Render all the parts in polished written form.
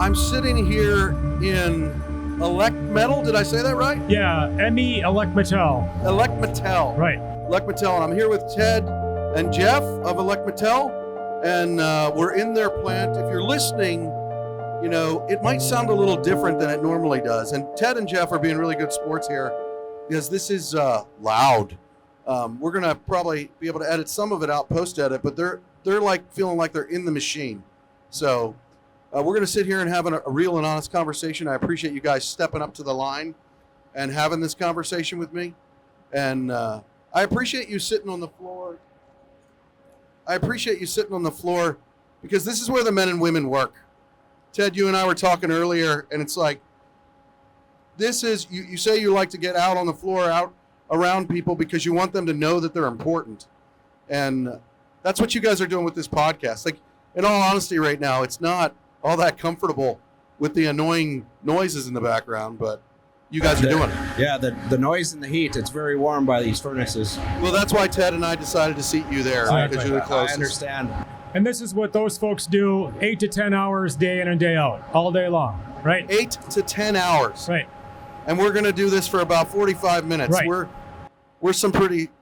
I'm sitting here in ELECMETAL. Did I say that right? Yeah, ELECMETAL. ELECMETAL. Right. ELECMETAL. And I'm here with Ted and Jeff of ELECMETAL. And we're in their plant. If you're listening, you know, it might sound a little different than it normally does. And Ted and Jeff are being really good sports here because this is loud. We're going to probably be able to edit some of it out, post-edit, but they're like feeling like they're in the machine. So we're going to sit here and have a real and honest conversation. I appreciate you guys stepping up to the line and having this conversation with me. And I appreciate you sitting on the floor. Because this is where the men and women work. Ted, you and I were talking earlier, and it's like, this is, you say you like to get out on the floor, out around people because you want them to know that they're important. And that's what you guys are doing with this podcast. Like, in all honesty right now, it's not all that comfortable with the annoying noises in the background, but you guys are doing it. Yeah, the noise and the heat, it's very warm by these furnaces. Well, that's why Ted and I decided to seat you there, because you're the closest. I understand. And this is what those folks do 8 to 10 hours day in and day out, all day long, right? 8 to 10 hours. Right. And we're going to do this for about 45 minutes. Right.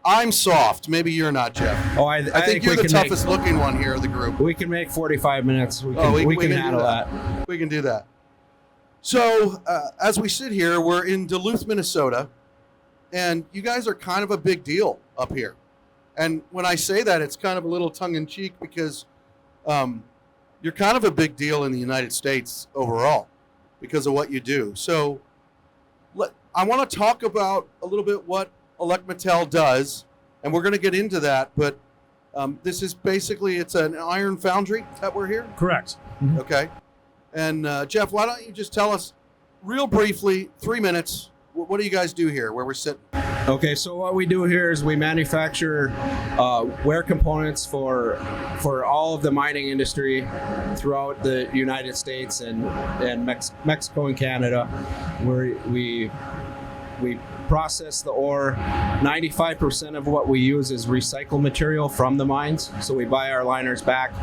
I'm soft. Maybe you're not, Jeff. Oh, I think you're the toughest looking one here of the group. We can make 45 minutes. We can handle that. We can do that. So as we sit here, we're in Duluth, Minnesota, and you guys are kind of a big deal up here. And when I say that, it's kind of a little tongue-in-cheek because you're kind of a big deal in the United States overall because of what you do. So I want to talk about a little bit what ELECMETAL does, and we're going to get into that, but this is basically, it's an iron foundry that we're here? Correct. Mm-hmm. Okay. And Jeff, why don't you just tell us real briefly, 3 minutes, what do you guys do here where we're sitting? Okay, so what we do here is we manufacture wear components for all of the mining industry throughout the United States and Mexico and Canada, where we process the ore. 95% of what we use is recycled material from the mines. So we buy our liners back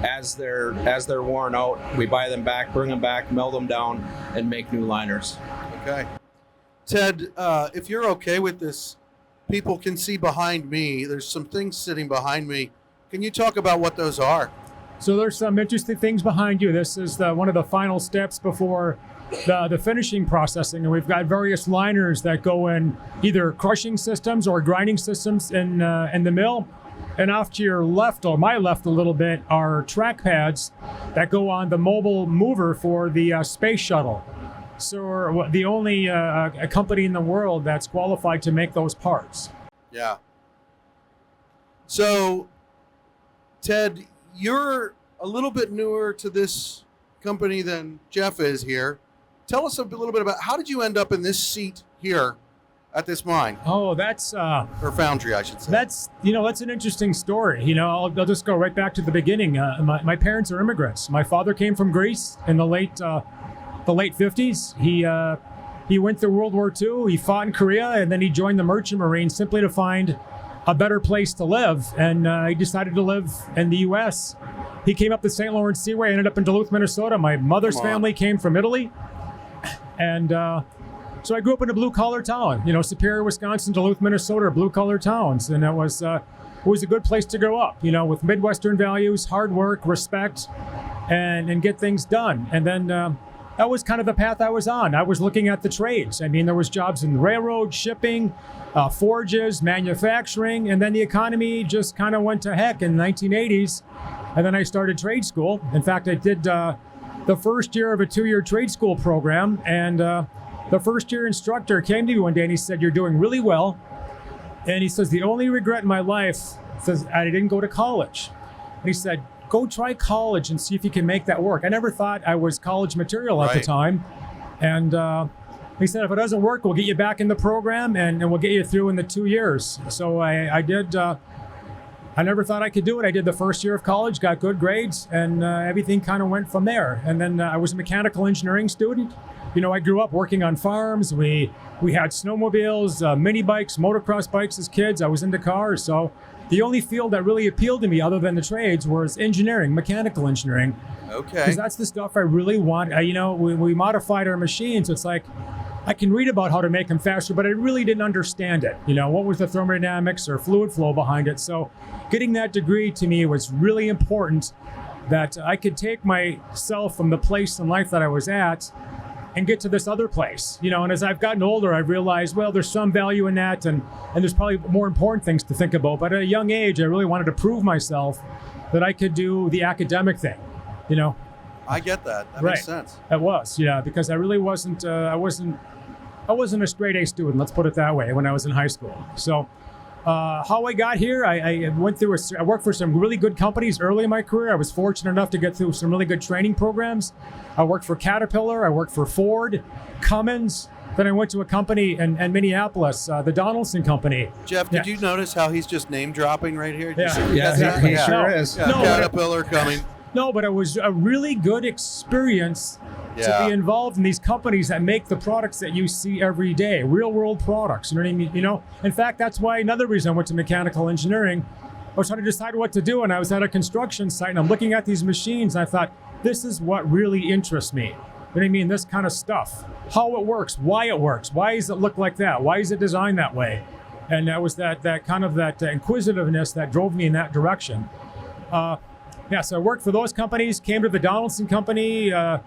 as they're worn out. We buy them back, bring them back, melt them down, and make new liners. Okay. Ted, if you're okay with this, people can see behind me. There's some things sitting behind me. Can you talk about what those are? So there's some interesting things behind you. This is one of the final steps before the finishing processing, and we've got various liners that go in either crushing systems or grinding systems in the mill. And off to your left, or my left a little bit, are track pads that go on the mobile mover for the space shuttle. So we're the only a company in the world that's qualified to make those parts. Yeah. So, Ted, you're a little bit newer to this company than Jeff is here. Tell us a little bit about how did you end up in this seat here at this mine? Oh, that's or foundry, I should say. That's an interesting story. I'll just go right back to the beginning. My parents are immigrants. My father came from Greece in the late 50s. He went through World War II. He fought in Korea, and then he joined the Merchant Marine simply to find a better place to live. And he decided to live in the U.S. He came up the St. Lawrence Seaway, ended up in Duluth, Minnesota. My mother's family came from Italy. And so I grew up in a blue-collar town, Superior, Wisconsin, Duluth, Minnesota, blue-collar towns. And it was a good place to grow up, with Midwestern values, hard work, respect, and get things done. And then that was kind of the path I was on. I was looking at the trades. I mean, there was jobs in railroad, shipping, forges, manufacturing, and then the economy just kind of went to heck in the 1980s. And then I started trade school. In fact, I did the first year of a 2-year trade school program, and the first year instructor came to me one day and he said, "You're doing really well." And he says, "The only regret in my life says I didn't go to college." And he said, "Go try college and see if you can make that work." I never thought I was college material at the time. And he said, "If it doesn't work, we'll get you back in the program and we'll get you through in the 2 years." So I did. I never thought I could do it. I did the first year of college, got good grades, and everything kind of went from there. And then I was a mechanical engineering student. I grew up working on farms. We had snowmobiles, mini bikes, motocross bikes as kids. I was into cars. So The only field that really appealed to me other than the trades was engineering, mechanical engineering. Okay. Because that's the stuff I really want. We modified our machines. It's like, I can read about how to make them faster, but I really didn't understand it. What was the thermodynamics or fluid flow behind it? So getting that degree to me was really important, that I could take myself from the place in life that I was at and get to this other place. And as I've gotten older, I've realized, well, there's some value in that, and there's probably more important things to think about. But at a young age, I really wanted to prove myself that I could do the academic thing, I get that. That Right. makes sense. It was, because I really wasn't, I wasn't a straight A student, let's put it that way, when I was in high school. So how I got here, I worked for some really good companies early in my career. I was fortunate enough to get through some really good training programs. I worked for Caterpillar, I worked for Ford, Cummins. Then I went to a company in Minneapolis, the Donaldson Company. Jeff, did you notice how he's just name dropping right here? Did you Yeah, see that? he sure is. Yeah, No, Caterpillar coming. No, but it was a really good experience to Yeah. be involved in these companies that make the products that you see every day, real world products. You know what I mean? In fact, that's why another reason I went to mechanical engineering. I was trying to decide what to do, and I was at a construction site, and I'm looking at these machines, and I thought, this is what really interests me. You know what I mean? This kind of stuff. How it works, why does it look like that? Why is it designed that way? And that was that kind of inquisitiveness that drove me in that direction. So I worked for those companies, came to the Donaldson Company. I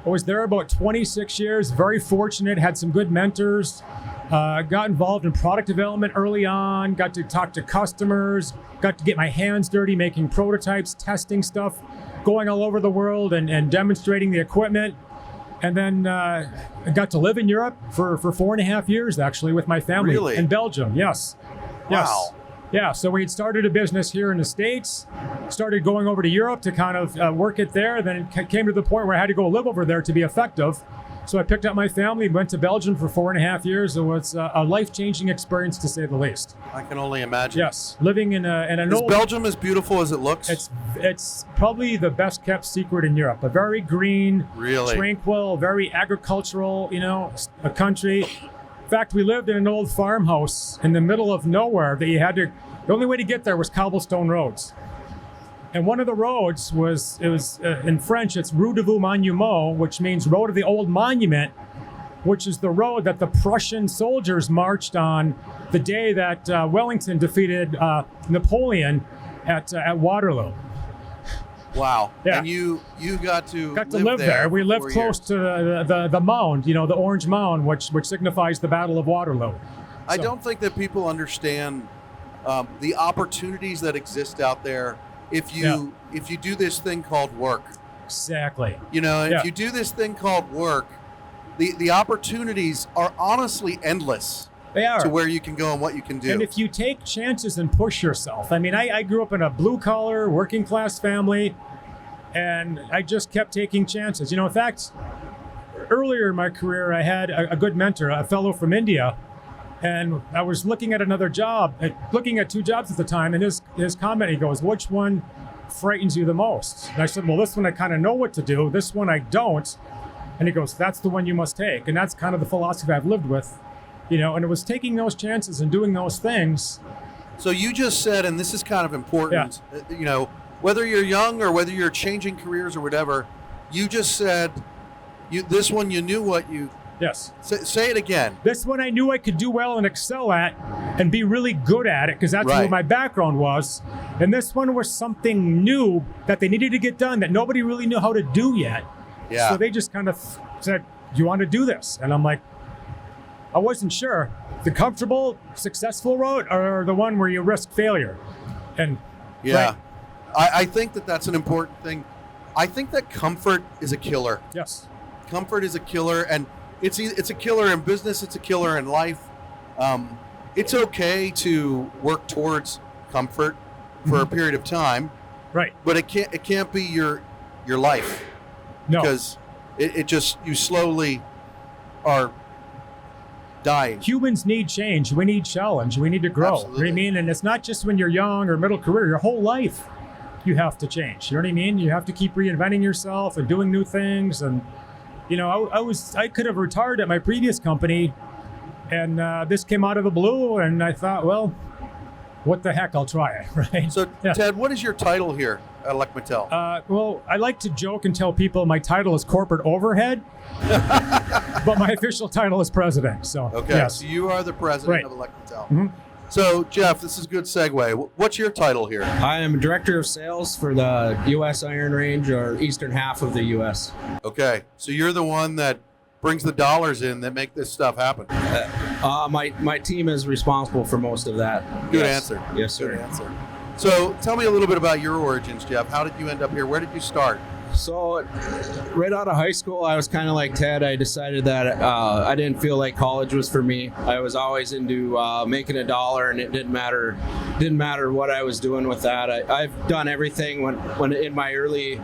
was there about 26 years, very fortunate, had some good mentors, got involved in product development early on, got to talk to customers, got to get my hands dirty making prototypes, testing stuff, going all over the world and demonstrating the equipment. And then I got to live in Europe for 4.5 years, actually, with my family. Really? In Belgium, yes. Wow. Yeah, so we had started a business here in the States, started going over to Europe to kind of work it there. Then it came to the point where I had to go live over there to be effective. So I picked up my family, went to Belgium for 4.5 years. It was a life-changing experience, to say the least. I can only imagine. Yes, living in an Is old... Belgium as beautiful as it looks? It's probably the best kept secret in Europe. A very green, Really? tranquil, very agricultural, a country. In fact, we lived in an old farmhouse in the middle of nowhere that the only way to get there was cobblestone roads. And one of the roads was in French, it's Rue de Vieux Monument, which means Road of the Old Monument, which is the road that the Prussian soldiers marched on the day that Wellington defeated Napoleon at Waterloo. Wow. Yeah. And you got to live there. We for lived 4 close years. to the mound, the orange mound, which signifies the Battle of Waterloo. I So- don't think that people understand the opportunities that exist out there if you do this thing called work. Exactly. If you do this thing called work, the opportunities are honestly endless They are. to where you can go and what you can do. And if you take chances and push yourself, I grew up in a blue-collar, working-class family, and I just kept taking chances. In fact, earlier in my career, I had a good mentor, a fellow from India, and I was looking at another job, looking at 2 jobs at the time, and his comment, he goes, which one frightens you the most? And I said, well, this one I kind of know what to do, this one I don't. And he goes, that's the one you must take. And that's kind of the philosophy I've lived with, and it was taking those chances and doing those things. So you just said, and this is kind of important, whether you're young or whether you're changing careers or whatever, you just said, this one you knew what you... Yes. Say it again. This one I knew I could do well and excel at and be really good at it, because that's Right. what my background was. And this one was something new that they needed to get done that nobody really knew how to do yet. Yeah. So they just kind of said, do you want to do this? And I'm like, I wasn't sure. The comfortable, successful road or the one where you risk failure? And Yeah. right, I think that's an important thing. I think that comfort is a killer. yes. Comfort is a killer, and it's a killer in business. It's a killer in life. It's okay to work towards comfort for a period of time, Right. but it can't be your life, No. because it just, you slowly are dying. Humans need change. We need challenge. We need to grow. You know what I Absolutely. mean? And it's not just when you're young or middle career. Your whole life, you have to change. You know what I mean? You have to keep reinventing yourself and doing new things. And I could have retired at my previous company, and this came out of the blue. And I thought, well, what the heck, I'll try it, right? So, Yeah. Ted, what is your title here at ELECMETAL? Well, I like to joke and tell people my title is corporate overhead, but my official title is president. So, Okay, yes. so you are the president Right. of ELECMETAL. Mhm. So, Jeff, this is a good segue. What's your title here? I am director of sales for the U.S. Iron Range, or eastern half of the U.S. Okay, so you're the one that brings the dollars in that make this stuff happen. My team is responsible for most of that. Good Yes. answer. Yes, sir. Good answer. So, tell me a little bit about your origins, Jeff. How did you end up here? Where did you start? So, right out of high school, I was kind of like Ted. I decided that I didn't feel like college was for me. I was always into making a dollar, and it didn't matter what I was doing with that. I've done everything when in my early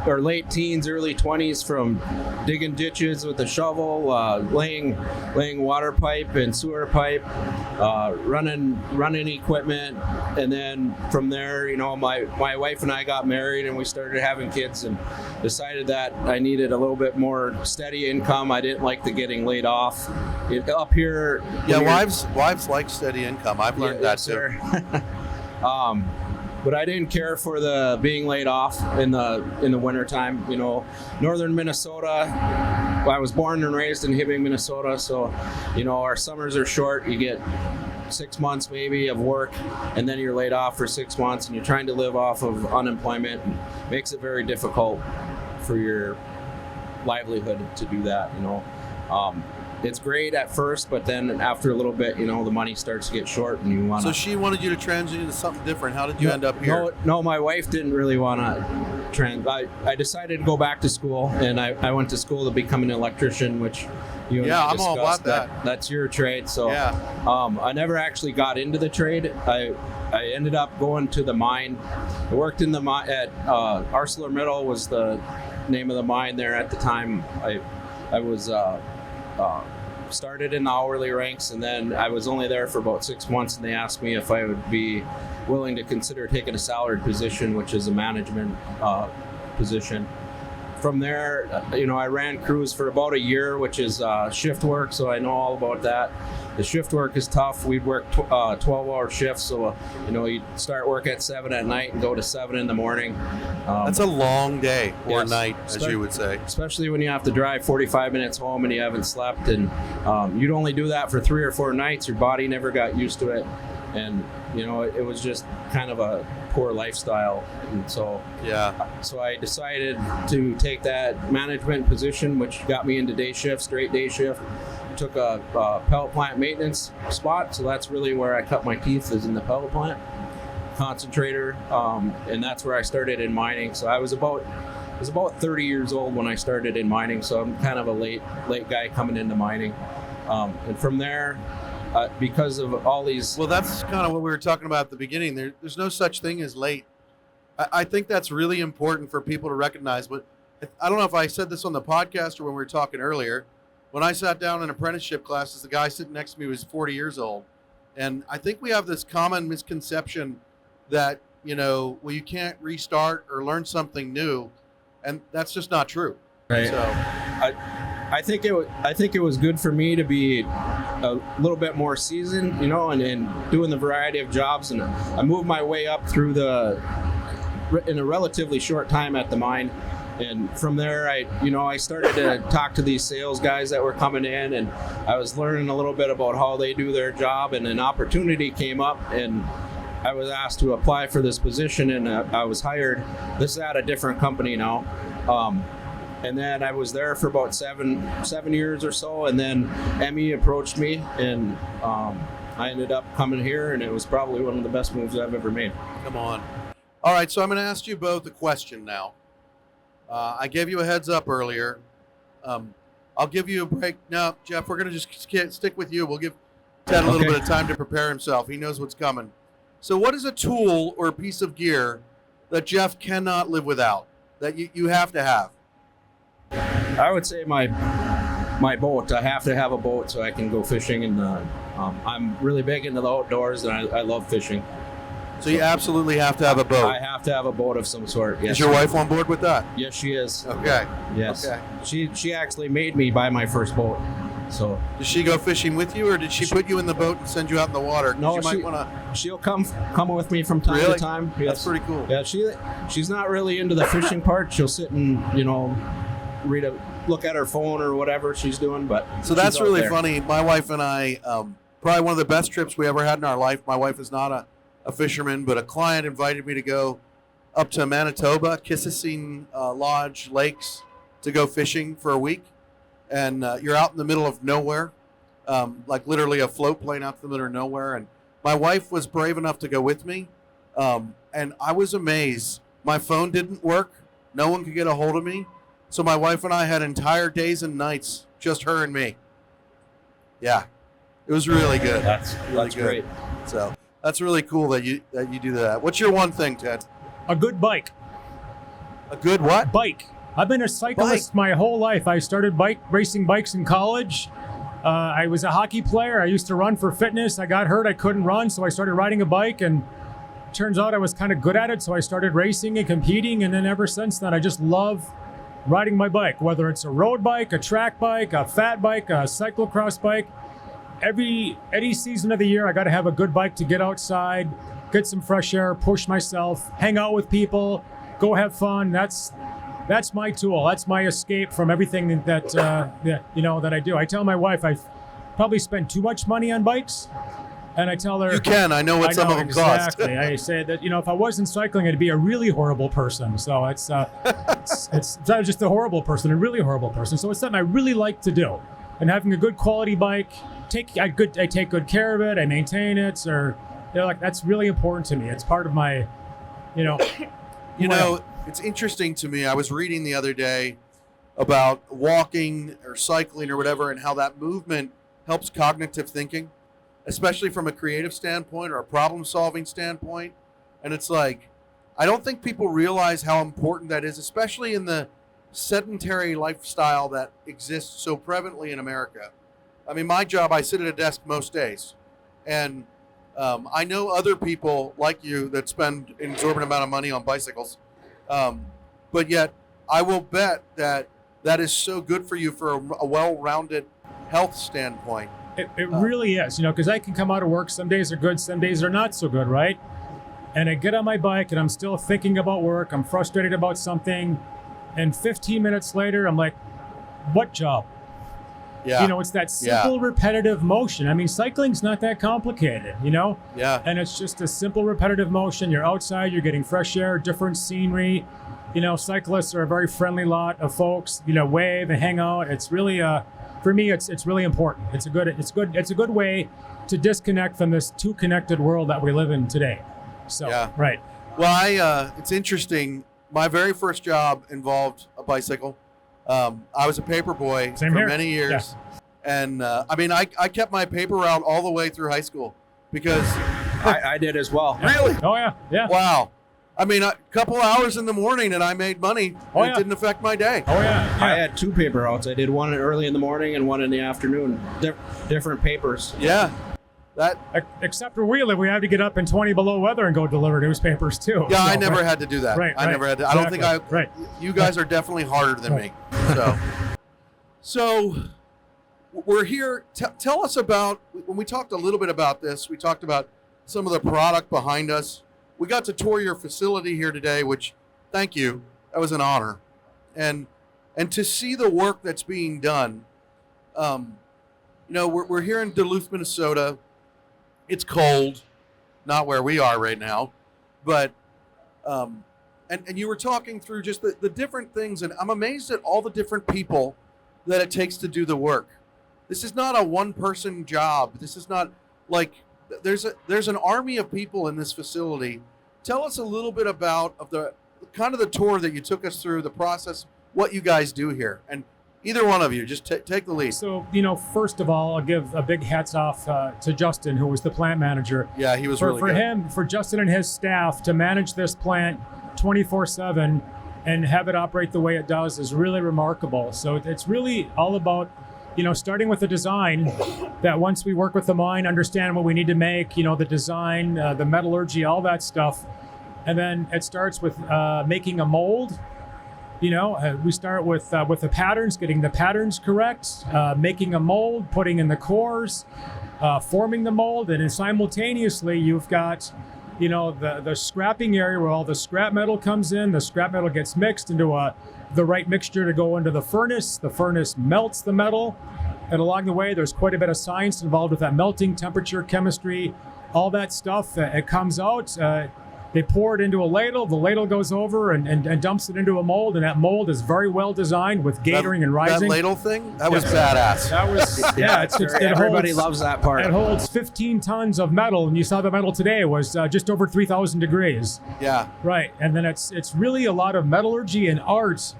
or late teens, early 20s, from digging ditches with a shovel, laying water pipe and sewer pipe, running equipment, and then from there, my wife and I got married, and we started having kids, and decided that I needed a little bit more steady income. I didn't like the getting laid off. Up here, Yeah, wives like steady income. I've learned that too. But I didn't care for the being laid off in the wintertime. Northern Minnesota. I was born and raised in Hibbing, Minnesota, so our summers are short. You get 6 months maybe of work, and then you're laid off for 6 months, and you're trying to live off of unemployment. It makes it very difficult for your livelihood to do that. It's great at first, but then after a little bit, the money starts to get short, and you want to. So she wanted you to transition to something different. How did you end up here? No, my wife didn't really want to I decided to go back to school, and I went to school to become an electrician, which you and I I'm all discussed. about that. That's your trade. So Yeah. I never actually got into the trade. I ended up going to the mine. I worked in the mine at ArcelorMittal was the name of the mine there at the time. I was started in the hourly ranks, and then I was only there for about 6 months, and they asked me if I would be willing to consider taking a salaried position, which is a management position. From there, I ran crews for about a year, which is shift work, so I know all about that. The shift work is tough. We'd work 12-hour shifts, so you'd start work at 7 at night and go to 7 in the morning. That's a long day or Yes. night, as you would say. Especially when you have to drive 45 minutes home and you haven't slept, and you'd only do that for 3 or 4 nights. Your body never got used to it, and it was just kind of a poor lifestyle. And so I decided to take that management position, which got me into day shift, straight day shift. Took a pellet plant maintenance spot, so that's really where I cut my teeth, is in the pellet plant concentrator, and that's where I started in mining. So I was about 30 years old when I started in mining, so I'm kind of a late guy coming into mining, and from there, because of all these. Well, that's kind of what we were talking about at the beginning. There's no such thing as late. I think that's really important for people to recognize. But I don't know if I said this on the podcast or when we were talking earlier. When I sat down in apprenticeship classes, the guy sitting next to me was 40 years old. And I think we have this common misconception that, well, you can't restart or learn something new. And that's just not true. Right. So I think it was good for me to be a little bit more seasoned, and doing the variety of jobs. And I moved my way up through in a relatively short time at the mine. And from there, I started to talk to these sales guys that were coming in, and I was learning a little bit about how they do their job. And an opportunity came up, and I was asked to apply for this position, and I was hired. This is at a different company now. And then I was there for about seven years or so, and then Emmy approached me, and I ended up coming here, and it was probably one of the best moves I've ever made. come on. All right, so I'm going to ask you both a question now. I gave you a heads up earlier. I'll give you a break. No, Jeff, we're going to just stick with you. We'll give Ted a little bit of time to prepare himself. He knows what's coming. So what is a tool or a piece of gear that Jeff cannot live without, that you have to have? I would say my boat. I have to have a boat so I can go fishing. And I'm really big into the outdoors, and I love fishing. So you absolutely have to have a boat. I have to have a boat of some sort. Yes. Is your wife on board with that? Yes, she is. Okay. Yes. Okay. She actually made me buy my first boat. So Did she go fishing with you, or did she put you in the boat and send you out in the water? 'Cause No, you might she- want to. she'll come with me from time Really? to time. That's pretty cool. Yeah, she's not really into the fishing part. She'll sit and look at her phone or whatever she's doing. But So that's she's out really there. funny. My wife and I, probably one of the best trips we ever had in our life. My wife is not a fisherman, but a client invited me to go up to Manitoba, Kississing Lodge Lakes, to go fishing for a week. And you're out in the middle of nowhere, like literally a float plane out in the middle of nowhere. And my wife was brave enough to go with me. And I was amazed. My phone didn't work. No one could get a hold of me. So my wife and I had entire days and nights, just her and me. Yeah, it was really good. That's Really good. great. So that's really cool that you do that. What's your one thing, Ted? A good bike. A good what? Bike. I've been a cyclist my whole life. I started racing bikes in college. I was a hockey player. I used to run for fitness. I got hurt. I couldn't run, so I started riding a bike, and turns out I was kind of good at it, so I started racing and competing, and then ever since then, I just love riding my bike, whether it's a road bike, a track bike, a fat bike, a cyclocross bike. Any season of the year, I got to have a good bike to get outside, get some fresh air, push myself, hang out with people, go have fun. That's my tool. That's my escape from everything that I do. I tell my wife I probably spend too much money on bikes, and I tell her You can. I know what some of them cost. exactly. I say that if I wasn't cycling, I'd be a really horrible person. So it's not just a horrible person, a really horrible person. So it's something I really like to do, and having a good quality bike. I take good care of it. I maintain it, or that's really important to me. It's part of my, It's interesting to me. I was reading the other day about walking or cycling or whatever, and how that movement helps cognitive thinking, especially from a creative standpoint or a problem-solving standpoint. And it's like, I don't think people realize how important that is, especially in the sedentary lifestyle that exists so prevalently in America. I mean, my job, I sit at a desk most days, and I know other people like you that spend an exorbitant amount of money on bicycles, but yet I will bet that is so good for you for a well-rounded health standpoint. It really is, because I can come out of work. Some days are good, some days are not so good, right? And I get on my bike and I'm still thinking about work. I'm frustrated about something. And 15 minutes later, I'm like, what job? Yeah. It's that simple, repetitive motion. I mean, cycling's not that complicated, Yeah. And it's just a simple, repetitive motion. You're outside, you're getting fresh air, different scenery. Cyclists are a very friendly lot of folks, wave and hang out. It's really, for me, it's really important. It's a good way to disconnect from this too connected world that we live in today. So, Yeah. right. Well, it's interesting. My very first job involved a bicycle. I was a paper boy Same for here. many years. Yeah. And I kept my paper route all the way through high school because I did as well. really, Oh, yeah. Yeah. wow. I mean, a couple hours in the morning and I made money. Oh, It yeah. didn't affect my day. Oh, yeah. I had two paper routes. I did one early in the morning and one in the afternoon. Different papers. Yeah. Except for we have to get up in 20 below weather and go deliver newspapers, too. Yeah, I So, never right. had to do that. Right, I right. never had to. I don't think Right. You guys are definitely harder than me. So we're here. Tell us about, when we talked a little bit about this, we talked about some of the product behind us. We got to tour your facility here today, which, thank you. That was an honor. And to see the work that's being done, we're here in Duluth, Minnesota. It's cold, not where we are right now, but and you were talking through just the different things, and I'm amazed at all the different people that it takes to do the work. This is not a one-person job. This is not like there's an army of people in this facility. Tell us a little bit about the kind of the tour that you took us through, the process, what you guys do here, and either one of you, just take the lead. So, first of all, I'll give a big hats off to Justin, who was the plant manager. Yeah, he was really for good. him, for Justin and his staff to manage this plant 24/7 and have it operate the way it does is really remarkable. So it's really all about, starting with the design, that once we work with the mine, understand what we need to make, the design, the metallurgy, all that stuff. And then it starts with making a mold. We start with the patterns, getting the patterns correct, making a mold, putting in the cores, forming the mold, and then simultaneously you've got, the scrapping area where all the scrap metal comes in. The scrap metal gets mixed into the right mixture to go into the furnace. The furnace melts the metal, and along the way, there's quite a bit of science involved with that melting, temperature, chemistry, all that stuff. It comes out. They pour it into a ladle. The ladle goes over and dumps it into a mold, and that mold is very well designed with gatoring and rising. That ladle thing? That was badass. That was, Everybody loves that part. It holds 15 tons of metal, and you saw the metal today was just over 3,000 degrees. Yeah. Right, and then it's really a lot of metallurgy and art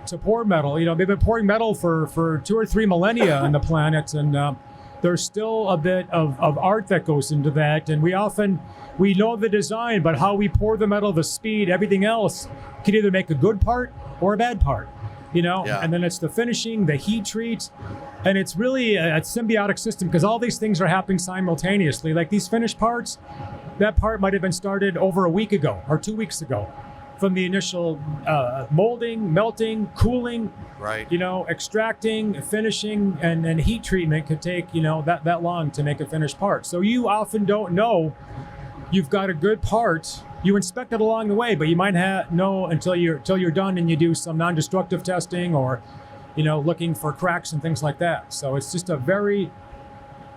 to pour metal. They've been pouring metal for 2 or 3 millennia on the planet, and there's still a bit of art that goes into that, and we know the design, but how we pour the metal, the speed, everything else can either make a good part or a bad part, Yeah. And then it's the finishing, the heat treat, and it's really a symbiotic system because all these things are happening simultaneously. Like these finished parts, that part might have been started over a week ago or 2 weeks ago from the initial molding, melting, cooling, right? Extracting, finishing, and heat treatment could take, that long to make a finished part. So you often don't know you've got a good part. You inspect it along the way, but you might not know until you're done and you do some non-destructive testing or, looking for cracks and things like that. So it's just a very,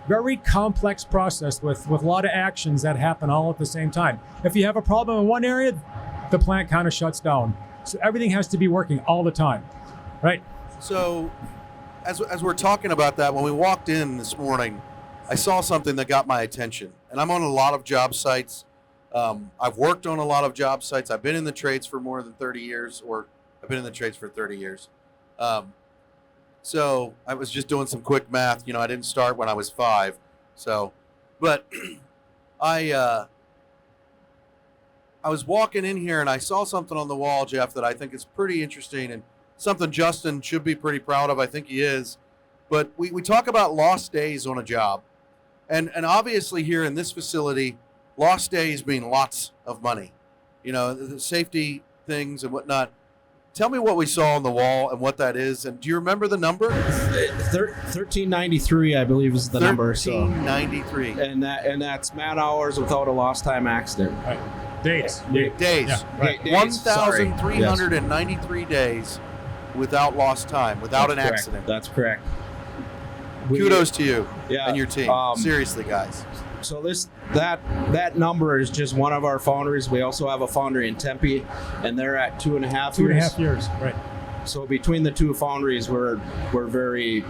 very complex process with a lot of actions that happen all at the same time. If you have a problem in one area, the plant kind of shuts down. So everything has to be working all the time, right? So as we're talking about that, when we walked in this morning, I saw something that got my attention. And I'm on a lot of job sites. I've worked on a lot of job sites. I've been in the trades for more than 30 years, or I've been in the trades for 30 years. So I was just doing some quick math. I didn't start when I was 5. But I was walking in here and I saw something on the wall, Jeff, that I think is pretty interesting and something Justin should be pretty proud of. I think he is. But we talk about lost days on a job. And obviously here in this facility, lost days mean lots of money. The safety things and whatnot. Tell me what we saw on the wall and what that is. And do you remember the number? 1393, I believe, is the number. 1393. So. And that's man hours without a lost time accident. Right. Days. Days. Yeah, right. 1,393 days without lost time, without an accident. That's correct. Kudos to you and your team. Seriously, guys. So that number is just one of our foundries. We also have a foundry in Tempe, and they're at 2.5 years. 2.5 years, right. So between the two foundries, we're very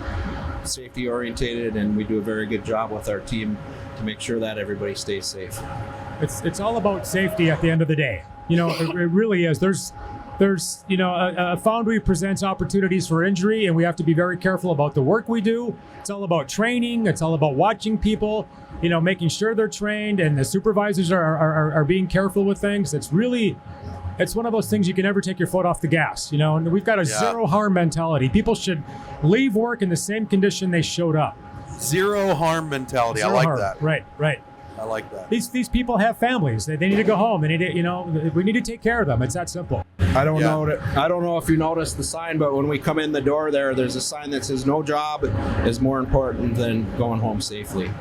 safety orientated, and we do a very good job with our team to make sure that everybody stays safe. It's all about safety at the end of the day. It really is. There's a foundry presents opportunities for injury, and we have to be very careful about the work we do. It's all about training. It's all about watching people, making sure they're trained, and the supervisors are being careful with things. It's one of those things you can never take your foot off the gas, and we've got a zero harm mentality. People should leave work in the same condition they showed up. Zero harm mentality. Zero I like harm. that. Right. I like that. These people have families. They need to go home. They need to, we need to take care of them. It's that simple. I don't know if you noticed the sign, but when we come in the door there's a sign that says no job is more important than going home safely.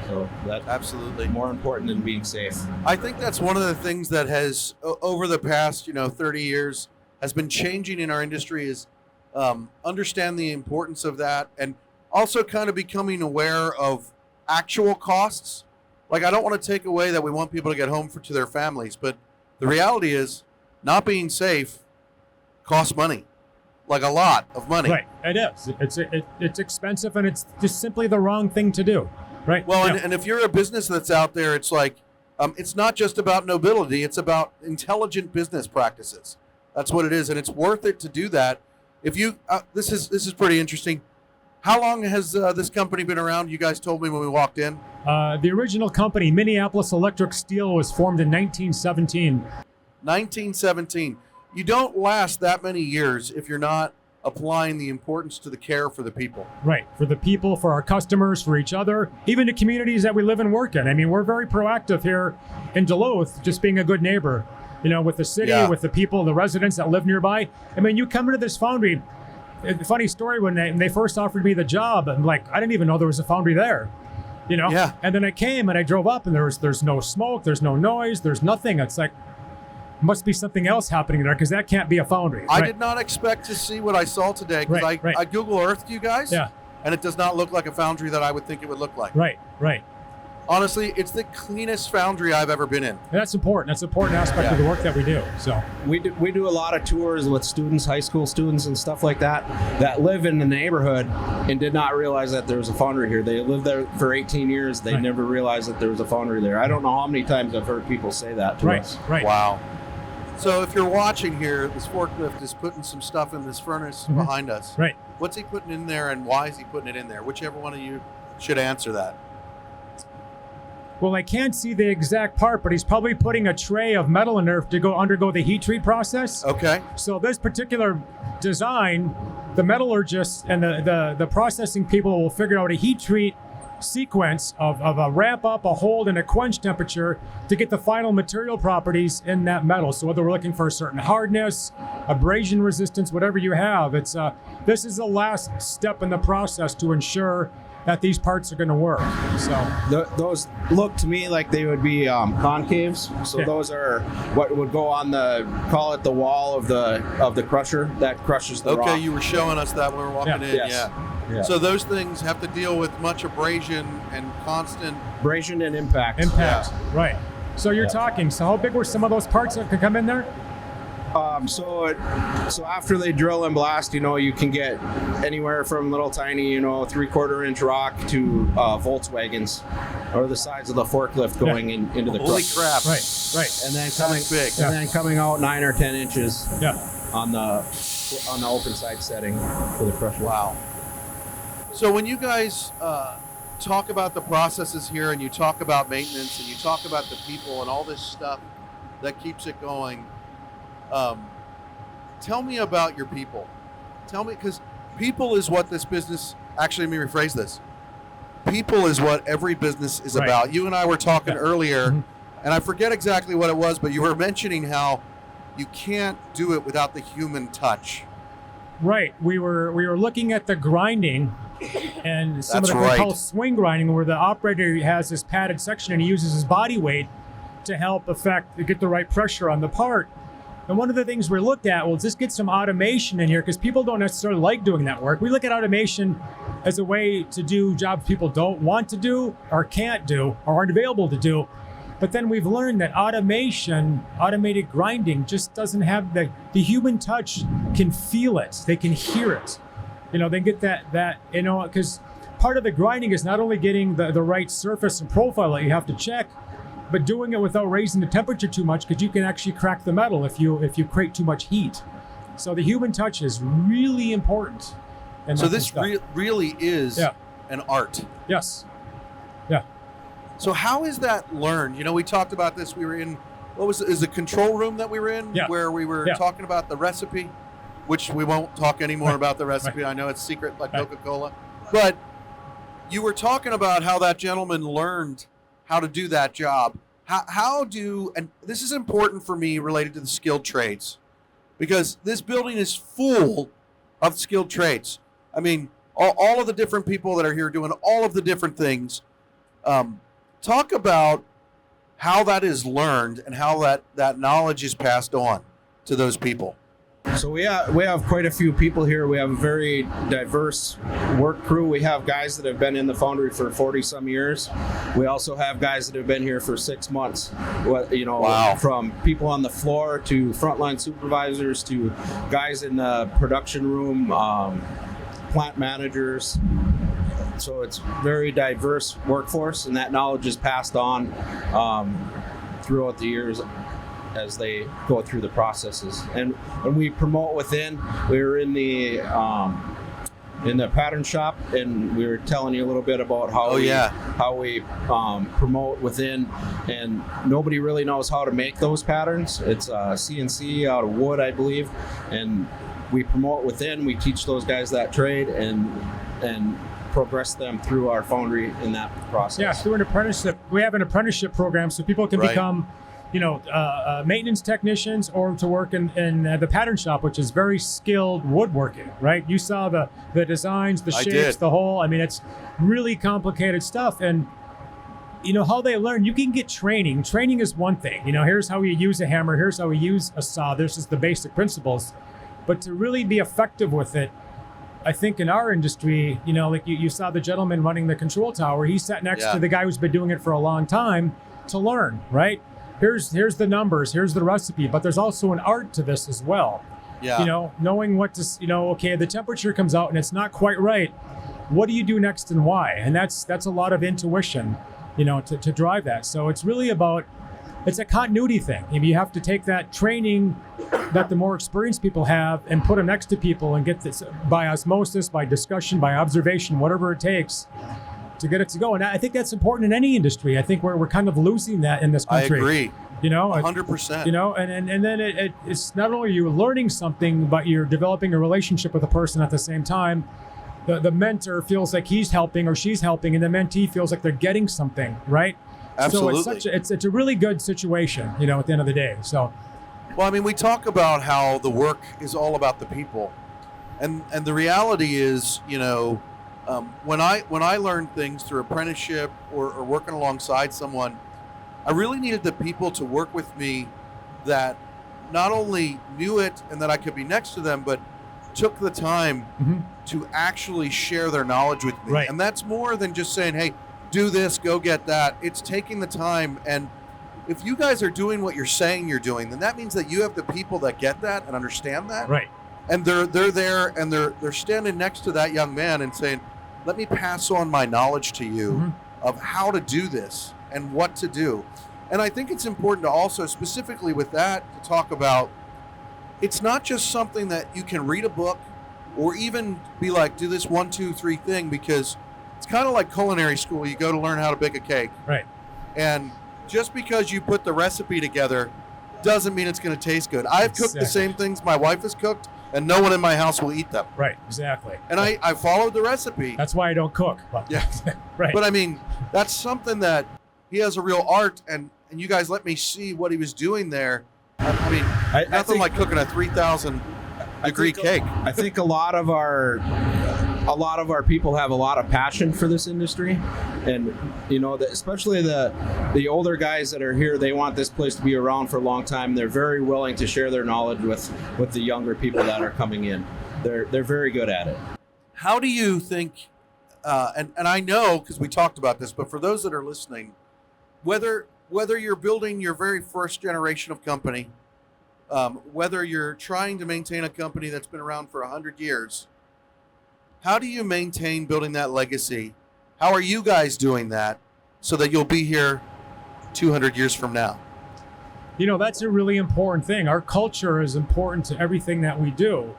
So that's absolutely more important than being safe. I think that's one of the things that has over the past 30 years has been changing in our industry is understand the importance of that, and also kind of becoming aware of actual costs. Like, I don't want to take away that we want people to get home to their families, but the reality is not being safe costs money, like a lot of money. Right, it is. It's expensive, and it's just simply the wrong thing to do. Right. Well, and if you're a business that's out there, it's like it's not just about nobility; it's about intelligent business practices. That's what it is, and it's worth it to do that. If you, this is pretty interesting. How long has this company been around? You guys told me when we walked in. The original company, Minneapolis Electric Steel, was formed in 1917. 1917. You don't last that many years if you're not applying the importance to the care for the people. Right. For the people, for our customers, for each other, even the communities that we live and work in. I mean, we're very proactive here in Duluth, just being a good neighbor. with the city, Yeah. with the people, the residents that live nearby. I mean, you come into this foundry. Funny story, when they first offered me the job, I'm like, I didn't even know there was a foundry there. Yeah. And then I came and I drove up, and there's no smoke, there's no noise, there's nothing. It's like, must be something else happening there, because that can't be a foundry. I right? did not expect to see what I saw today, because Right. I Google Earthed you guys, Yeah. and it does not look like a foundry that I would think it would look like. Right. Honestly, it's the cleanest foundry I've ever been in. And that's important. That's an important aspect Yeah. of the work that we do. So We do a lot of tours with students, high school students and stuff like that live in the neighborhood and did not realize that there was a foundry here. They lived there for 18 years. They Right. never realized that there was a foundry there. I don't know how many times I've heard people say that to us. Right. Wow. So if you're watching here, this forklift is putting some stuff in this furnace behind us. Right. What's he putting in there, and why is he putting it in there? Whichever one of you should answer that. Well, I can't see the exact part, but he's probably putting a tray of metal in there to undergo the heat treat process. Okay. So this particular design, the metallurgists and the processing people will figure out a heat treat sequence of a ramp up, a hold, and a quench temperature to get the final material properties in that metal. So whether we're looking for a certain hardness, abrasion resistance, whatever you have, it's this is the last step in the process to ensure that these parts are going to work. So Those look to me like they would be concaves. So Yeah. those are what would go on call it the wall of the crusher that crushes the rock. Okay, you were showing us that when we were walking in. Yes. Yeah. So those things have to deal with much abrasion and constant. Abrasion and impact. right. So you're talking. So how big were some of those parts that could come in there? So after they drill and blast, you can get anywhere from little tiny, 3/4 inch rock to Volkswagens or the size of the forklift going into the Holy crusher. crap! Right. And then That's big. and then coming out 9 or 10 inches Yeah. on the open side setting for the crusher. Wow. So when you guys talk about the processes here, and you talk about maintenance, and you talk about the people and all this stuff that keeps it going, tell me about your people. Tell me, because people is what this business, actually, let me rephrase this. People is what every business is Right. about. You and I were talking earlier, Mhm. and I forget exactly what it was, but you were mentioning how you can't do it without the human touch. Right. We were looking at the grinding, and some That's of the we call right. swing grinding, where the operator has this padded section and he uses his body weight to help get the right pressure on the part. And one of the things we looked at, well, let's get some automation in here, because people don't necessarily like doing that work. We look at automation as a way to do jobs people don't want to do or can't do or aren't available to do. But then we've learned that automated grinding just doesn't have the human touch can feel it. They can hear it. They get that because part of the grinding is not only getting the right surface and profile that you have to check, but doing it without raising the temperature too much, because you can actually crack the metal if you create too much heat. So the human touch is really important. And So this really is Yeah. an art. Yes. Yeah. So how is that learned? We talked about this. We were in, is the control room that we were in, Yeah. where we were Yeah. talking about the recipe, which we won't talk anymore Right. about the recipe. I know it's secret like Right. Coca-Cola. But you were talking about how that gentleman learned how to do that job. And this is important for me related to the skilled trades, because this building is full of skilled trades. I mean, all of the different people that are here doing all of the different things. Talk about how that is learned and how that knowledge is passed on to those people. So we have quite a few people here. We have a very diverse work crew. We have guys that have been in the foundry for 40 some years. We also have guys that have been here for 6 months. Wow. From people on the floor to frontline supervisors to guys in the production room, plant managers. So it's very diverse workforce, and that knowledge is passed on throughout the years as they go through the processes. And when we promote within, we were in the pattern shop, and we were telling you a little bit about how we promote within, and nobody really knows how to make those patterns. It's CNC out of wood, I believe, and we promote within. We teach those guys that trade and progress them through our foundry in that process. Yeah, through an apprenticeship. We have an apprenticeship program, so people can Right. become maintenance technicians or to work in the pattern shop, which is very skilled woodworking, right? You saw the designs, the shapes, the whole, I mean, it's really complicated stuff. And, how they learn, you can get training. Training is one thing. Here's how you use a hammer. Here's how we use a saw. This is the basic principles. But to really be effective with it, I think in our industry, like you saw the gentleman running the control tower, he sat next to the guy who's been doing it for a long time to learn, right? Here's the numbers, here's the recipe, but there's also an art to this as well. Yeah. Knowing what to, okay, the temperature comes out and it's not quite right. What do you do next and why? And that's a lot of intuition, to drive that. So it's really about, it's a continuity thing. You have to take that training that the more experienced people have and put them next to people and get this by osmosis, by discussion, by observation, whatever it takes to get it to go. And I think that's important in any industry. I think we're kind of losing that in this country. I agree. 100%. And then it's not only you're learning something, but you're developing a relationship with a person at the same time. The mentor feels like he's helping or she's helping, and the mentee feels like they're getting something, right? Absolutely. So it's a really good situation, at the end of the day. So, well, I mean, we talk about how the work is all about the people, and the reality is, when I learned things through apprenticeship or working alongside someone, I really needed the people to work with me that not only knew it and that I could be next to them, but took the time to actually share their knowledge with me. Right. And that's more than just saying, hey, do this, go get that. It's taking the time. And if you guys are doing what you're saying you're doing, then that means that you have the people that get that and understand that. Right. And they're there and they're standing next to that young man and saying, let me pass on my knowledge to you of how to do this and what to do. And I think it's important to also, specifically with that, to talk about, it's not just something that you can read a book or even be like, do this 1, 2, 3 thing, because it's kind of like culinary school. You go to learn how to bake a cake. Right. And just because you put the recipe together doesn't mean it's going to taste good. I've cooked the same things my wife has cooked, and no one in my house will eat them. Right, exactly. And I followed the recipe. That's why I don't cook. But, yeah. Right. But I mean, that's something that he has a real art, and you guys let me see what he was doing there. I mean, nothing like cooking a 3,000 degree cake. I think a lot of our people have a lot of passion for this industry, and especially the older guys that are here, they want this place to be around for a long time. They're very willing to share their knowledge with the younger people that are coming in. They're very good at it. How do you think, and I know because we talked about this, but for those that are listening, whether you're building your very first generation of company, whether you're trying to maintain a company that's been around for 100 years, how do you maintain building that legacy? How are you guys doing that so that you'll be here 200 years from now? That's a really important thing. Our culture is important to everything that we do.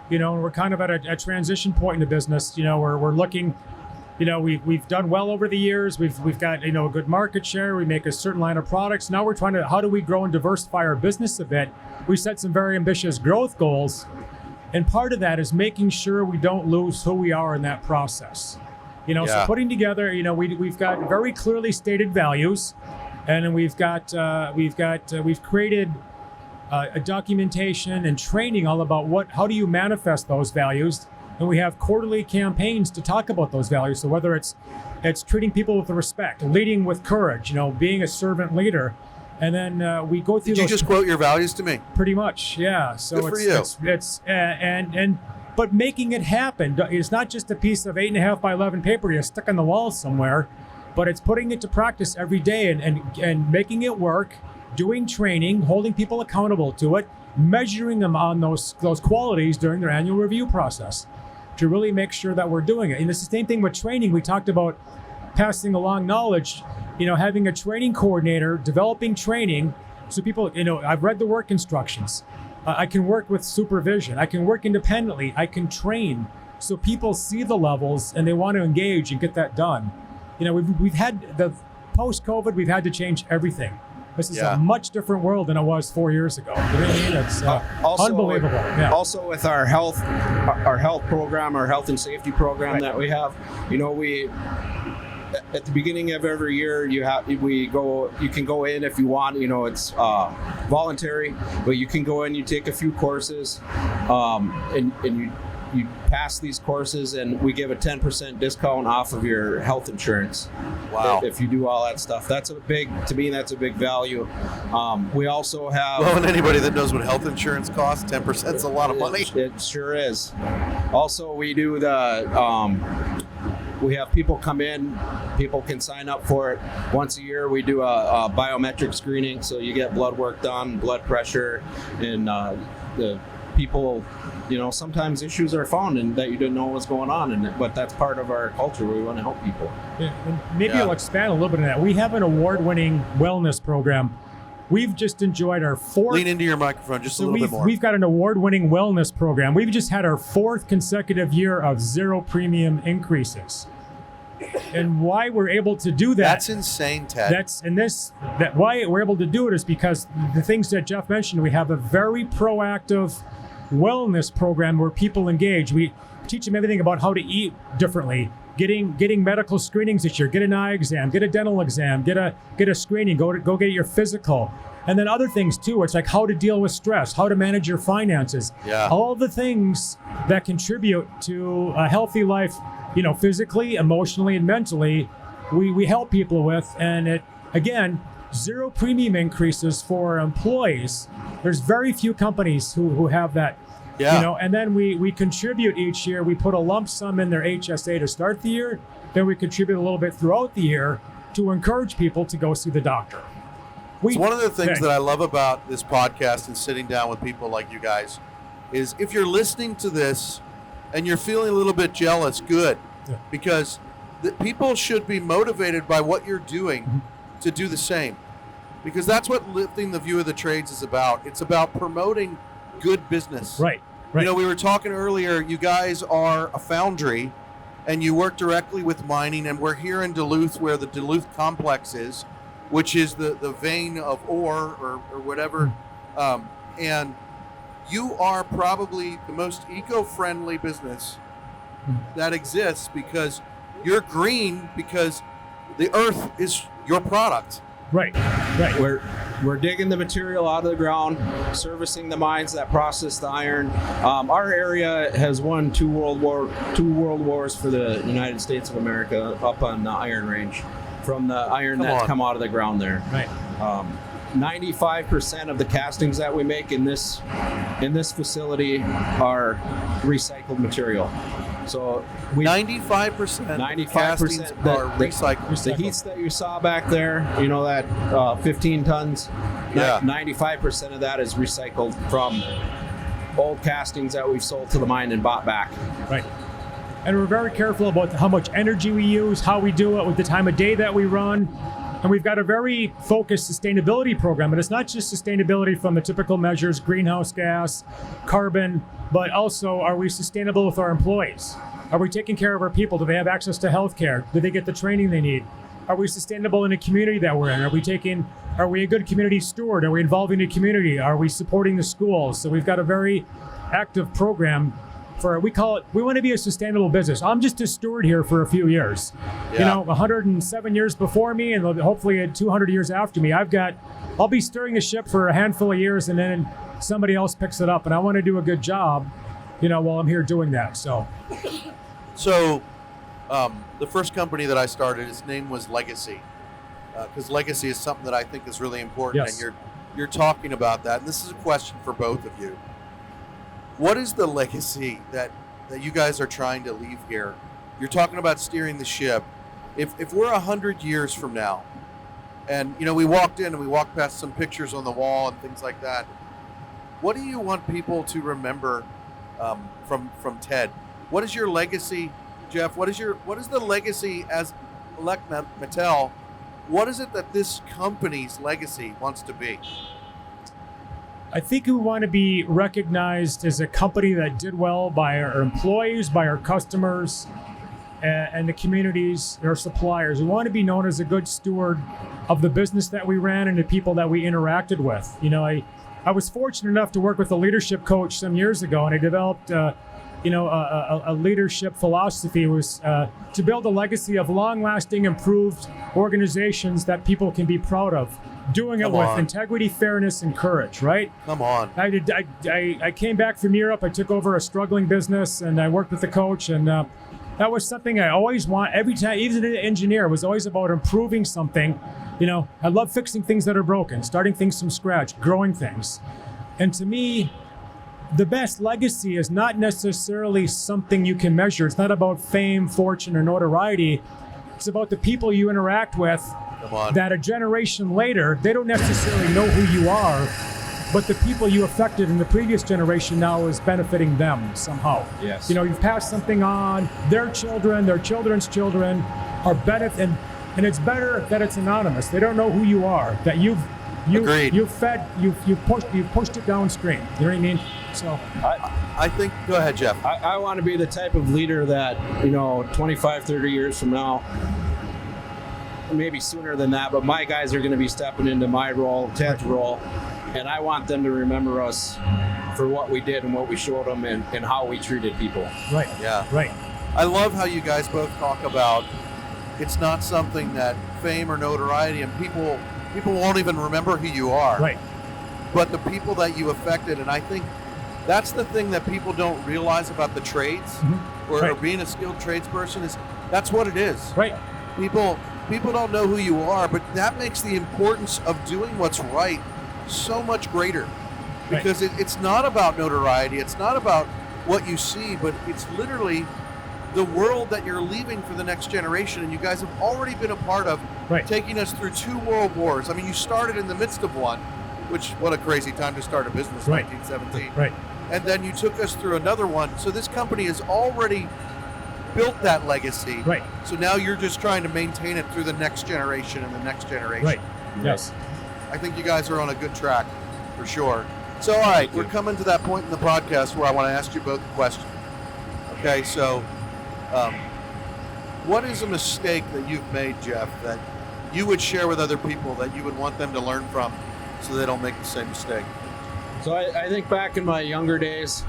And we're kind of at a transition point in the business. We're looking, we've done well over the years. We've got, a good market share. We make a certain line of products. Now we're trying to, how do we grow and diversify our business a bit? We set some very ambitious growth goals. And part of that is making sure we don't lose who we are in that process. So putting together, we've got very clearly stated values, and then we've created a documentation and training all about how do you manifest those values. And we have quarterly campaigns to talk about those values. So whether it's treating people with respect, leading with courage, being a servant leader. And then we go through. Did you just quote your values to me? Pretty much, yeah. So good for you. But making it happen. It's not just a piece of 8.5 by 11 paper you stuck on the wall somewhere, but it's putting it to practice every day and making it work, doing training, holding people accountable to it, measuring them on those qualities during their annual review process to really make sure that we're doing it. And it's the same thing with training. We talked about passing along knowledge. Having a training coordinator, developing training, so people, I've read the work instructions. I can work with supervision. I can work independently. I can train. So people see the levels and they want to engage and get that done. We've had the post-COVID, we've had to change everything. This is a much different world than it was 4 years ago. It's unbelievable. Yeah. Also with our health program, our health and safety program that we have, at the beginning of every year, you can go in if you want. It's voluntary, but you can go in. You take a few courses, and you pass these courses, and we give a 10% discount off of your health insurance. Wow! If you do all that stuff, that's a big value. We also have. Well, and anybody that knows what health insurance costs, 10% is a lot of money. It sure is. Also, we do we have people come in. People can sign up for it once a year. We do a biometric screening, so you get blood work done, blood pressure, and the people. Sometimes issues are found and that you didn't know what's going on, but that's part of our culture. We want to help people. Yeah, and maybe I'll expand a little bit on that. We have an award-winning wellness program. We've just enjoyed our fourth. Lean into your microphone just a little bit more. We've got an award-winning wellness program. We've just had our fourth consecutive year of zero premium increases. And why we're able to do that? That's insane, Ted. Why we're able to do it is because the things that Jeff mentioned. We have a very proactive wellness program where people engage. We teach them everything about how to eat differently, getting medical screenings this year, get an eye exam, get a dental exam, get a screening, go get your physical, and then other things too. It's like how to deal with stress, how to manage your finances, all the things that contribute to a healthy life, physically, emotionally, and mentally. We help people with, and it again. Zero premium increases for employees. There's very few companies who have that. And then we contribute each year. We put a lump sum in their HSA to start the year. Then we contribute a little bit throughout the year to encourage people to go see the doctor. It's one of the things that I love about this podcast and sitting down with people like you guys is if you're listening to this and you're feeling a little bit jealous, good. Because people should be motivated by what you're doing to do the same, because that's what lifting the view of the trades is about. It's about promoting good business. Right. We were talking earlier, you guys are a foundry and you work directly with mining, and we're here in Duluth where the Duluth complex is, which is the vein of ore or whatever. And you are probably the most eco-friendly business that exists because you're green, because the earth is your product. Right. We're digging the material out of the ground, servicing the mines that process the iron. Our area has won two world wars for the United States of America up on the Iron Range, from the iron come out of the ground there. Right. 95% of the castings that we make in this facility are recycled material. So 95% castings are recycled. The heats that you saw back there, that 15 tons, 95% of that is recycled from old castings that we've sold to the mine and bought back. Right. And we're very careful about how much energy we use, how we do it, with the time of day that we run. And we've got a very focused sustainability program. And it's not just sustainability from the typical measures, greenhouse gas, carbon, but also, are we sustainable with our employees? Are we taking care of our people? Do they have access to health care? Do they get the training they need? Are we sustainable in the community that we're in? Are we a good community steward? Are we involving the community? Are we supporting the schools? So we've got a very active program we want to be a sustainable business. I'm just a steward here for a few years. 107 years before me, and hopefully 200 years after me. I'll be steering the ship for a handful of years, and then somebody else picks it up, and I want to do a good job, while I'm here doing that. So the first company that I started, its name was Legacy, because legacy is something that I think is really important. Yes. And you're talking about that, and this is a question for both of you. What is the legacy that you guys are trying to leave here? You're talking about steering the ship. If we're 100 years from now, and we walked in and we walked past some pictures on the wall and things like that, what do you want people to remember from Ted? What is your legacy, Jeff? What is the legacy as ELECMETAL? What is it that this company's legacy wants to be? I think we want to be recognized as a company that did well by our employees, by our customers, and the communities, our suppliers. We want to be known as a good steward of the business that we ran and the people that we interacted with. I was fortunate enough to work with a leadership coach some years ago, and I developed a leadership philosophy was to build a legacy of long-lasting, improved organizations that people can be proud of. Doing it with integrity, fairness, and courage, right? Come on. I came back from Europe. I took over a struggling business, and I worked with the coach, and that was something I always want. Every time, even as an engineer, it was always about improving something. I love fixing things that are broken, starting things from scratch, growing things. And to me, the best legacy is not necessarily something you can measure. It's not about fame, fortune, or notoriety. It's about the people you interact with that a generation later, they don't necessarily know who you are, but the people you affected in the previous generation now is benefiting them somehow. Yes. You've passed something on, their children, their children's children are benefit, and it's better that it's anonymous. They don't know who you are, that you've pushed it downstream. You know what I mean? So I think, go ahead, Jeff. I want to be the type of leader that, 25, 30 years from now, maybe sooner than that, but my guys are going to be stepping into my role, Ted's role, and I want them to remember us for what we did and what we showed them and how we treated people. Right. Yeah. Right. I love how you guys both talk about it's not something that fame or notoriety and people won't even remember who you are. Right. But the people that you affected, and I think that's the thing that people don't realize about the trades or being a skilled tradesperson is that's what it is. Right. People don't know who you are, but that makes the importance of doing what's right so much greater because it's not about notoriety. It's not about what you see, but it's literally the world that you're leaving for the next generation. And you guys have already been a part of taking us through 2 world wars. I mean, you started in the midst of one, which what a crazy time to start a business, 1917. Right. And then you took us through another one. So this company has already built that legacy. Right. So now you're just trying to maintain it through the next generation and the next generation. Right. Yes. I think you guys are on a good track for sure. So, all right, we're coming to that point in the podcast where I want to ask you both a question. Okay, so what is a mistake that you've made, Jeff, that you would share with other people that you would want them to learn from so they don't make the same mistake? So I think back in my younger days,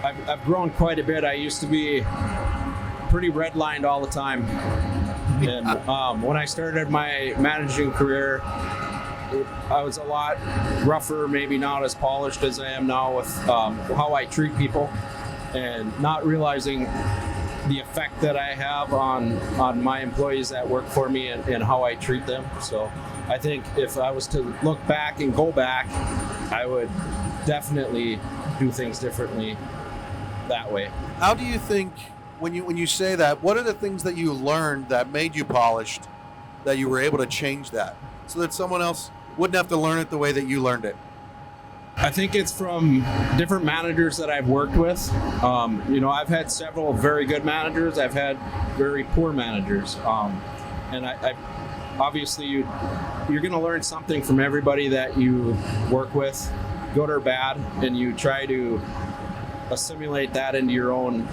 I've grown quite a bit. I used to be pretty redlined all the time. And when I started my managing career, I was a lot rougher, maybe not as polished as I am now with how I treat people and not realizing the effect that I have on my employees that work for me and how I treat them. So I think if I was to look back and go back, I would definitely do things differently that way. How do you think, when you say that, what are the things that you learned that made you polished, that you were able to change that so that someone else wouldn't have to learn it the way that you learned it? I think it's from different managers that I've worked with. I've had several very good managers. I've had very poor managers. And I obviously you're going to learn something from everybody that you work with, good or bad, and you try to assimilate that into your own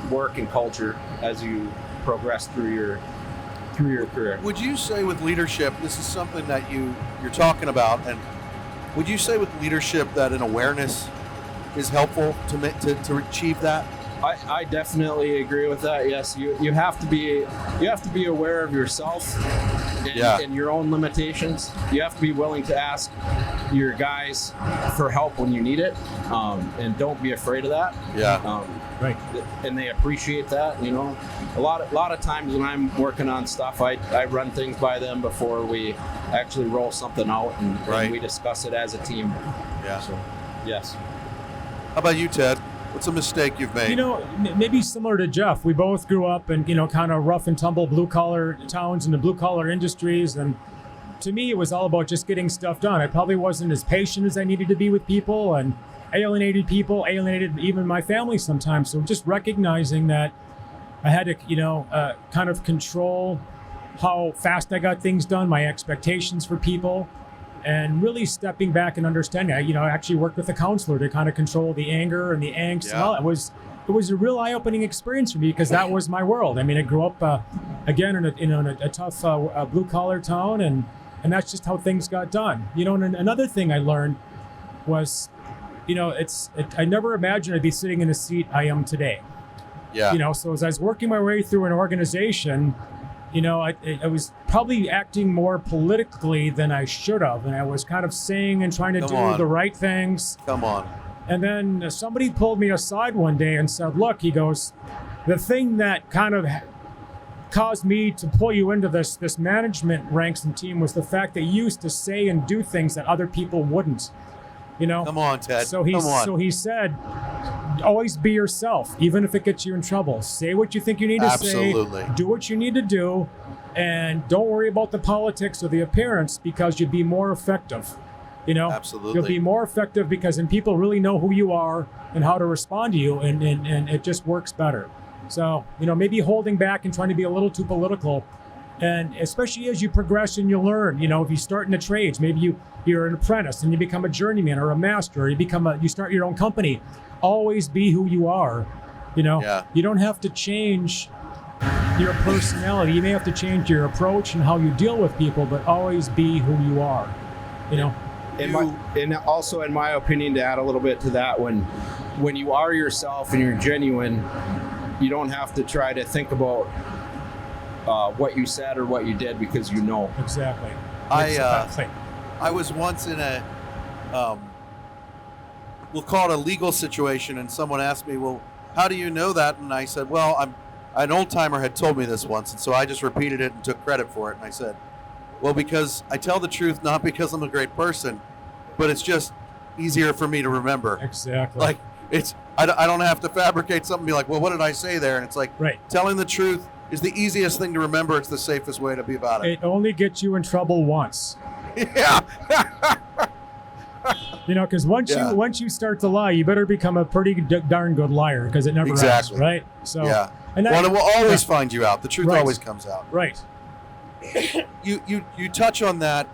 work and culture as you progress through your career. Would you say with leadership, this is something that you're talking about, and would you say with leadership that an awareness is helpful to achieve that? I definitely agree with that. Yes, you have to be aware of yourself and your own limitations. You have to be willing to ask your guys for help when you need it, and don't be afraid of that. Yeah. Right. And they appreciate that. A lot of times when I'm working on stuff, I run things by them before we actually roll something out, and we discuss it as a team. Yeah. So, yes. How about you, Ted? What's a mistake you've made? Maybe similar to Jeff. We both grew up in, kind of rough and tumble blue-collar towns and the blue-collar industries. And to me, it was all about just getting stuff done. I probably wasn't as patient as I needed to be with people and alienated even my family sometimes. So just recognizing that I had to, kind of control how fast I got things done, my expectations for people, and really stepping back and understanding. I actually worked with a counselor to kind of control the anger and the angst. Yeah. And it was a real eye-opening experience for me because that was my world. I mean, I grew up again in a tough blue-collar town, and that's just how things got done. And another thing I learned was I never imagined I'd be sitting in a seat I am today. Yeah. So as I was working my way through an organization, I was probably acting more politically than I should have, and I was kind of saying and trying to do the right things. Come on. And then somebody pulled me aside one day and said, look, he goes, the thing that kind of caused me to pull you into this management ranks and team was the fact that you used to say and do things that other people wouldn't. Come on, Ted. So he said, always be yourself, even if it gets you in trouble. Say what you think you need to say. Do what you need to do, and don't worry about the politics or the appearance, because you'd be more effective. Absolutely. You'll be more effective because then people really know who you are and how to respond to you, and it just works better. So, maybe holding back and trying to be a little too political, and especially as you progress and you learn, if you start in the trades, maybe you're an apprentice and you become a journeyman or a master, or you start your own company. Always be who you are. You don't have to change your personality. You may have to change your approach and how you deal with people, but always be who you are. And also, in my opinion, to add a little bit to that, when you are yourself and you're genuine, you don't have to try to think about what you said or what you did, because Exactly. I was once in a we'll call it a legal situation, and someone asked me, well, how do you know that? And I said, well, an old timer had told me this once, and so I just repeated it and took credit for it. And I said, well, because I tell the truth, not because I'm a great person, but it's just easier for me to remember. Exactly. Like, I don't have to fabricate something and be like, well, what did I say there? And it's like, telling the truth is the easiest thing to remember. It's the safest way to be about it. It only gets you in trouble once. Yeah. Because once you start to lie, you better become a pretty darn good liar, because it never ends, right? So and it will always find you out. The truth always comes out. Right. You touch on that.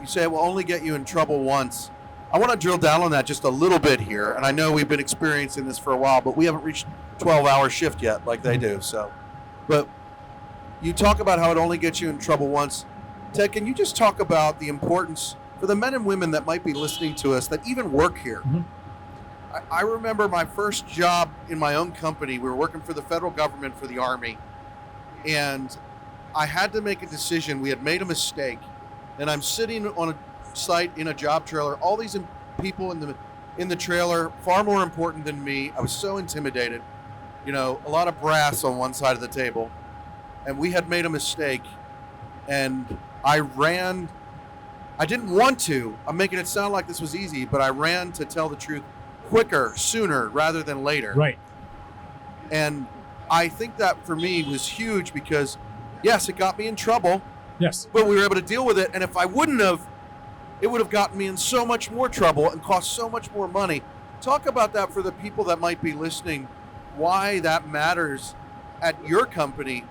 You say it will only get you in trouble once. I want to drill down on that just a little bit here, and I know we've been experiencing this for a while, but we haven't reached 12-hour shift yet like they do. So, but you talk about how it only gets you in trouble once. Ted, can you just talk about the importance for the men and women that might be listening to us that even work here? Mm-hmm. I remember my first job in my own company. We were working for the federal government, for the Army, and I had to make a decision. We had made a mistake, and I'm sitting on a site in a job trailer. All these people in the trailer, far more important than me. I was so intimidated. A lot of brass on one side of the table, and we had made a mistake, and I ran. I didn't want to. I'm making it sound like this was easy, but I ran to tell the truth quicker, sooner, rather than later. Right. And I think that for me was huge, because yes, it got me in trouble. Yes. But we were able to deal with it. And if I wouldn't have, it would have gotten me in so much more trouble and cost so much more money. Talk about that for the people that might be listening, why that matters at your company,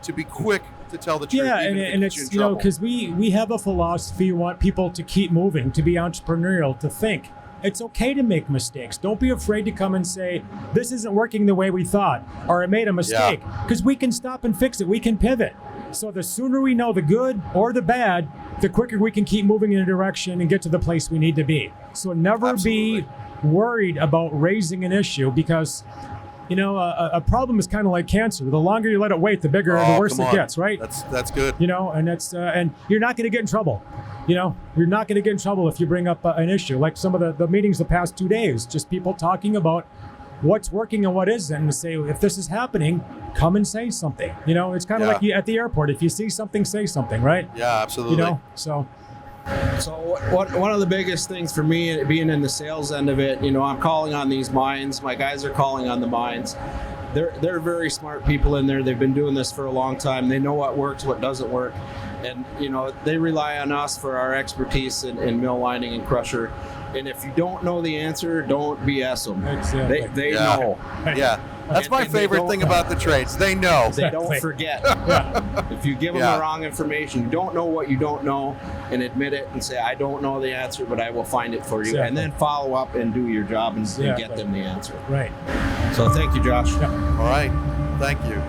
to be quick to tell the truth. Yeah, and it's because we have a philosophy. We want people to keep moving, to be entrepreneurial, to think. It's okay to make mistakes. Don't be afraid to come and say, this isn't working the way we thought, or I made a mistake, because we can stop and fix it. We can pivot. So the sooner we know the good or the bad, the quicker we can keep moving in a direction and get to the place we need to be. So never be worried about raising an issue, because a problem is kind of like cancer. The longer you let it wait, the bigger, the worse it gets, right? That's good. And it's and you're not going to get in trouble. You're not going to get in trouble if you bring up an issue, like some of the meetings the past 2 days, just people talking about what's working and what isn't, and say, if this is happening, come and say something. It's kind of like at the airport. If you see something, say something, right? Yeah, absolutely. So one of the biggest things for me, being in the sales end of it, I'm calling on these mines. My guys are calling on the mines. They're very smart people in there. They've been doing this for a long time. They know what works, what doesn't work. And, they rely on us for our expertise in mill lining and crusher. And if you don't know the answer, don't BS them. Exactly. They know. Yeah. That's my favorite thing about the trades. They know. They don't forget. If you give them the wrong information, you don't know what you don't know, and admit it and say, I don't know the answer, but I will find it for you. Exactly. And then follow up and do your job and get them the answer. Right. So thank you, Josh. All right. Thank you.